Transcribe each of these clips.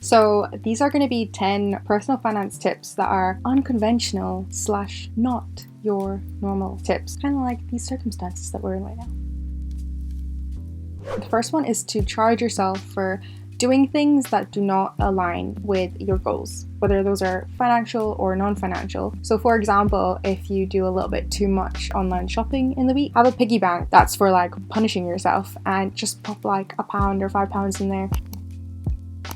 So these are going to be 10 personal finance tips that are unconventional / not your normal tips, kind of like these circumstances that we're in right now. The first one is to charge yourself for doing things that do not align with your goals, whether those are financial or non-financial. So for example, if you do a little bit too much online shopping in the week, have a piggy bank that's for like punishing yourself, and just pop like £1 or £5 in there.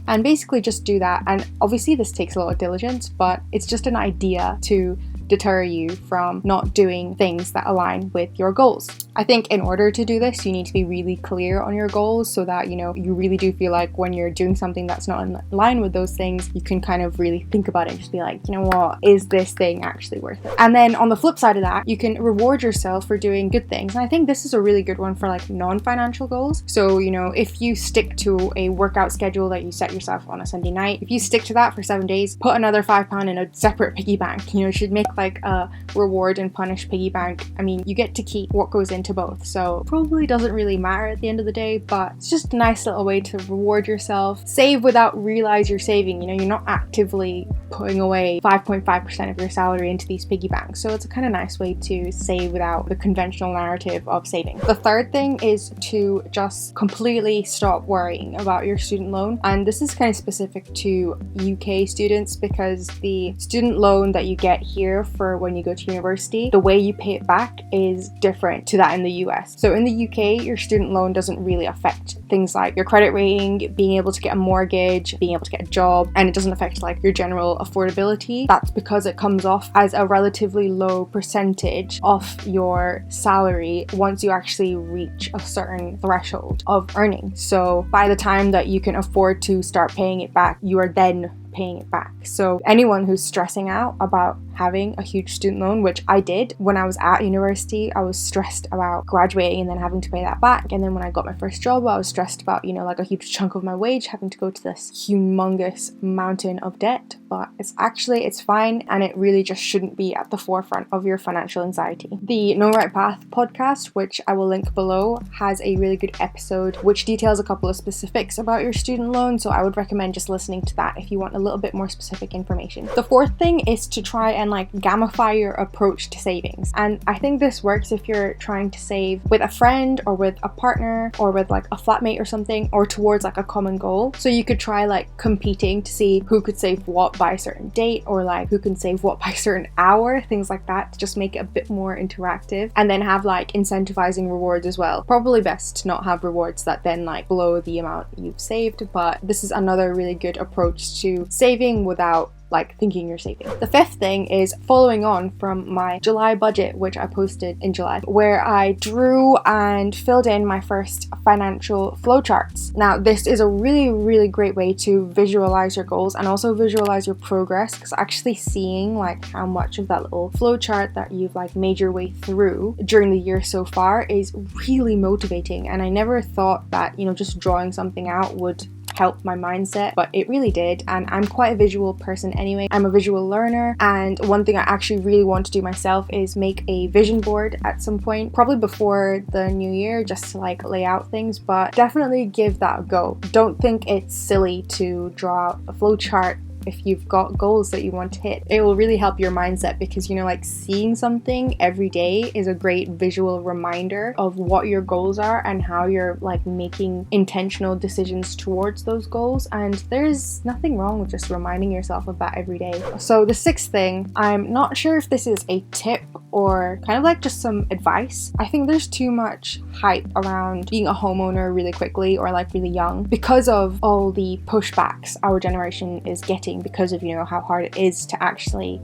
And basically just do that. And obviously this takes a lot of diligence, but it's just an idea to deter you from not doing things that align with your goals. I think in order to do this, you need to be really clear on your goals so that, you really do feel like when you're doing something that's not in line with those things, you can kind of really think about it and just be like, you know what, is this thing actually worth it? And then on the flip side of that, you can reward yourself for doing good things. And I think this is a really good one for like non-financial goals. So, if you stick to a workout schedule that you set yourself on a Sunday night, if you stick to that for 7 days, put another £5 in a separate piggy bank. You should make like a reward and punish piggy bank. I mean, you get to keep what goes into both, so probably doesn't really matter at the end of the day, but it's just a nice little way to reward yourself. Save without realize you're saving. You're not actively putting away 5.5% of your salary into these piggy banks, so it's a kind of nice way to save without the conventional narrative of saving. The third thing is to just completely stop worrying about your student loan, and this is kind of specific to UK students because the student loan that you get here for when you go to university, the way you pay it back is different to that in the US. So in the UK, your student loan doesn't really affect things like your credit rating, being able to get a mortgage, being able to get a job, and it doesn't affect like your general affordability. That's because it comes off as a relatively low percentage of your salary once you actually reach a certain threshold of earning. So by the time that you can afford to start paying it back, you are then paying it back. So anyone who's stressing out about having a huge student loan, which I did when I was at university, I was stressed about graduating and then having to pay that back. And then when I got my first job, I was stressed about, like a huge chunk of my wage having to go to this humongous mountain of debt. But it's fine, and it really just shouldn't be at the forefront of your financial anxiety. The No Right Path podcast, which I will link below, has a really good episode which details a couple of specifics about your student loan, so I would recommend just listening to that if you want a little bit more specific information. The fourth thing is to try and gamify your approach to savings. And I think this works if you're trying to save with a friend or with a partner or with a flatmate or something, or towards a common goal. So you could try competing to see who could save what by a certain date, or who can save what by a certain hour, things like that, to just make it a bit more interactive. And then have incentivizing rewards as well. Probably best to not have rewards that then blow the amount you've saved, but this is another really good approach to saving without thinking you're saving. The fifth thing is following on from my July budget, which I posted in July, where I drew and filled in my first financial flowcharts. Now, this is a really, really great way to visualize your goals and also visualize your progress, because actually seeing how much of that little flowchart that you've made your way through during the year so far is really motivating. And I never thought that, just drawing something out would help my mindset, but it really did. And I'm quite a visual person anyway. I'm a visual learner, and one thing I actually really want to do myself is make a vision board at some point, probably before the new year, just to lay out things. But definitely give that a go. Don't think it's silly to draw out a flowchart if you've got goals that you want to hit. It will really help your mindset, because seeing something every day is a great visual reminder of what your goals are and how you're making intentional decisions towards those goals. And there's nothing wrong with just reminding yourself of that every day. So the sixth thing, I'm not sure if this is a tip or kind of just some advice. I think there's too much hype around being a homeowner really quickly or really young, because of all the pushbacks our generation is getting because of how hard it is to actually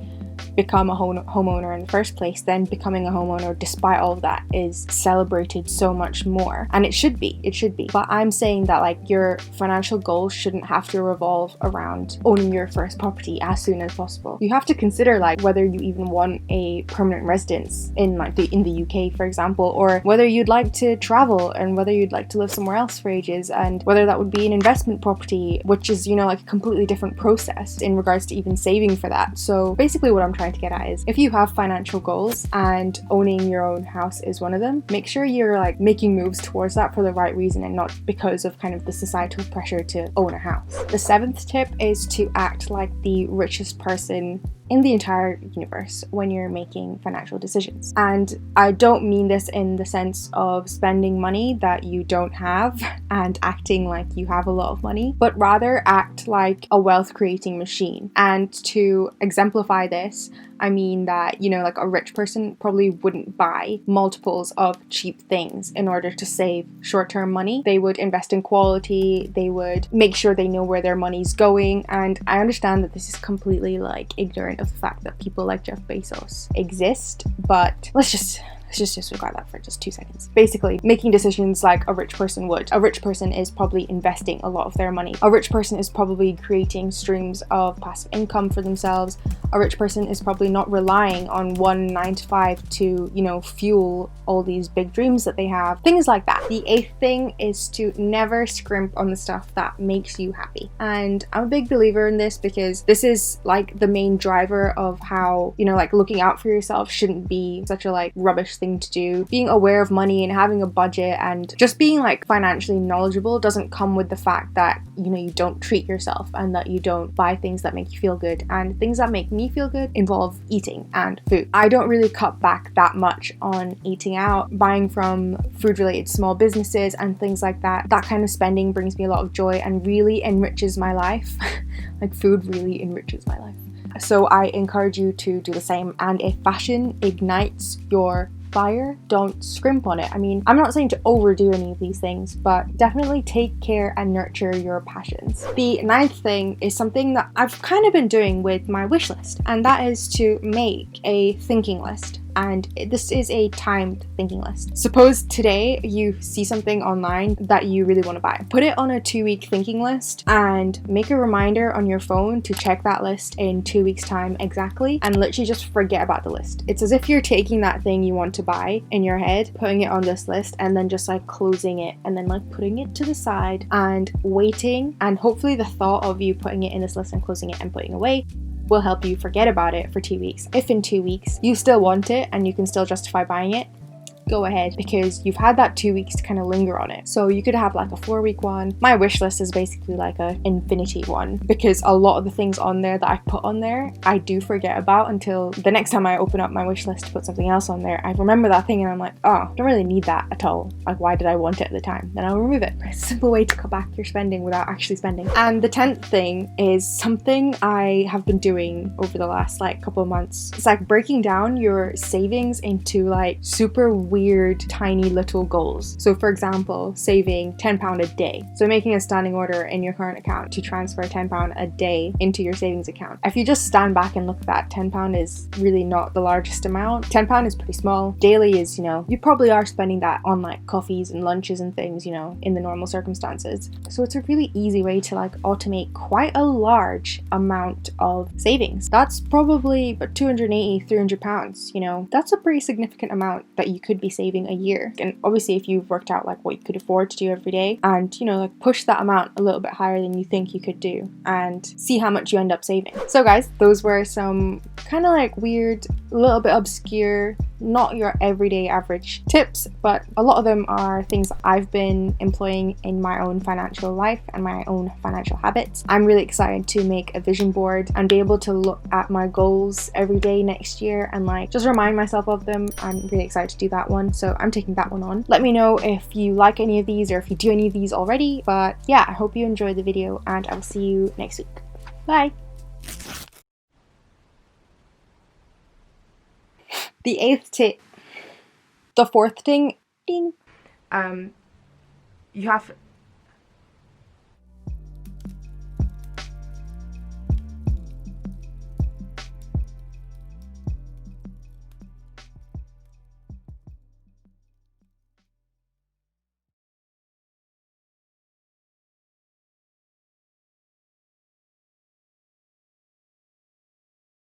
become a homeowner in the first place. Then becoming a homeowner, despite all of that, is celebrated so much more, and it should be. But I'm saying that your financial goals shouldn't have to revolve around owning your first property as soon as possible. You have to consider whether you even want a permanent residence in the UK, for example, or whether you'd like to travel and whether you'd like to live somewhere else for ages, and whether that would be an investment property, which is a completely different process in regards to even saving for that. So basically what I'm I'm trying to get at is, if you have financial goals and owning your own house is one of them, make sure you're like making moves towards that for the right reason and not because of kind of the societal pressure to own a house. The 7th tip is to act like the richest person in the entire universe when you're making financial decisions. And I don't mean this in the sense of spending money that you don't have and acting like you have a lot of money, but rather act like a wealth creating machine. And to exemplify this, I mean that, like a rich person probably wouldn't buy multiples of cheap things in order to save short-term money. They would invest in quality, they would make sure they know where their money's going. And I understand that this is completely like ignorant of the fact that people like Jeff Bezos exist, but let's just disregard that for just 2 seconds. Basically, making decisions like a rich person would. A rich person is probably investing a lot of their money. A rich person is probably creating streams of passive income for themselves. A rich person is probably not relying on one 9 to 5 to, fuel all these big dreams that they have. Things like that. The 8th thing is to never scrimp on the stuff that makes you happy. And I'm a big believer in this because this is like the main driver of how, like looking out for yourself shouldn't be such a like rubbish thing to do. Being aware of money and having a budget and just being like financially knowledgeable doesn't come with the fact that you don't treat yourself and that you don't buy things that make you feel good. And things that make me feel good involve eating and food. I don't really cut back that much on eating out, buying from food related small businesses and things like that. That kind of spending brings me a lot of joy and really enriches my life. Like food really enriches my life. So I encourage you to do the same. And if fashion ignites your fire, don't scrimp on it. I mean, I'm not saying to overdo any of these things, but definitely take care and nurture your passions. The 9th thing is something that I've kind of been doing with my wish list, and that is to make a thinking list. And this is a timed thinking list. Suppose today you see something online that you really want to buy. Put it on a 2-week thinking list and make a reminder on your phone to check that list in 2 weeks time exactly, and literally just forget about the list. It's as if you're taking that thing you want to buy in your head, putting it on this list, and then just like closing it and then like putting it to the side and waiting, and hopefully the thought of you putting it in this list and closing it and putting it away will help you forget about it for 2 weeks. If in 2 weeks you still want it and you can still justify buying it, go ahead, because you've had that 2 weeks to kind of linger on it. So you could have like a 4-week one. My wish list is basically like a infinity one, because a lot of the things on there that I put on there I do forget about until the next time I open up my wish list to put something else on there. I remember that thing and I'm like, oh, I don't really need that at all. Like, why did I want it at the time? Then I'll remove it. It's a simple way to cut back your spending without actually spending. And the 10th thing is something I have been doing over the last like couple of months. It's like breaking down your savings into like super weird tiny little goals. So for example, saving £10 a day. So making a standing order in your current account to transfer £10 a day into your savings account. If you just stand back and look at that, £10 is really not the largest amount. £10 is pretty small. Daily is, you probably are spending that on like coffees and lunches and things, in the normal circumstances. So it's a really easy way to like automate quite a large amount of savings. That's probably about £280, £300, that's a pretty significant amount that you could be saving a year. And obviously if you've worked out like what you could afford to do every day and like push that amount a little bit higher than you think you could do and see how much you end up saving. So guys, those were some kind of like weird, a little bit obscure, not your everyday average tips, but a lot of them are things I've been employing in my own financial life and my own financial habits. I'm really excited to make a vision board and be able to look at my goals every day next year and like just remind myself of them. I'm really excited to do that one, so I'm taking that one on. Let me know if you like any of these or if you do any of these already. But yeah, I hope you enjoyed the video and I will see you next week. Bye! The 8th tip. The 4th thing, ding. You have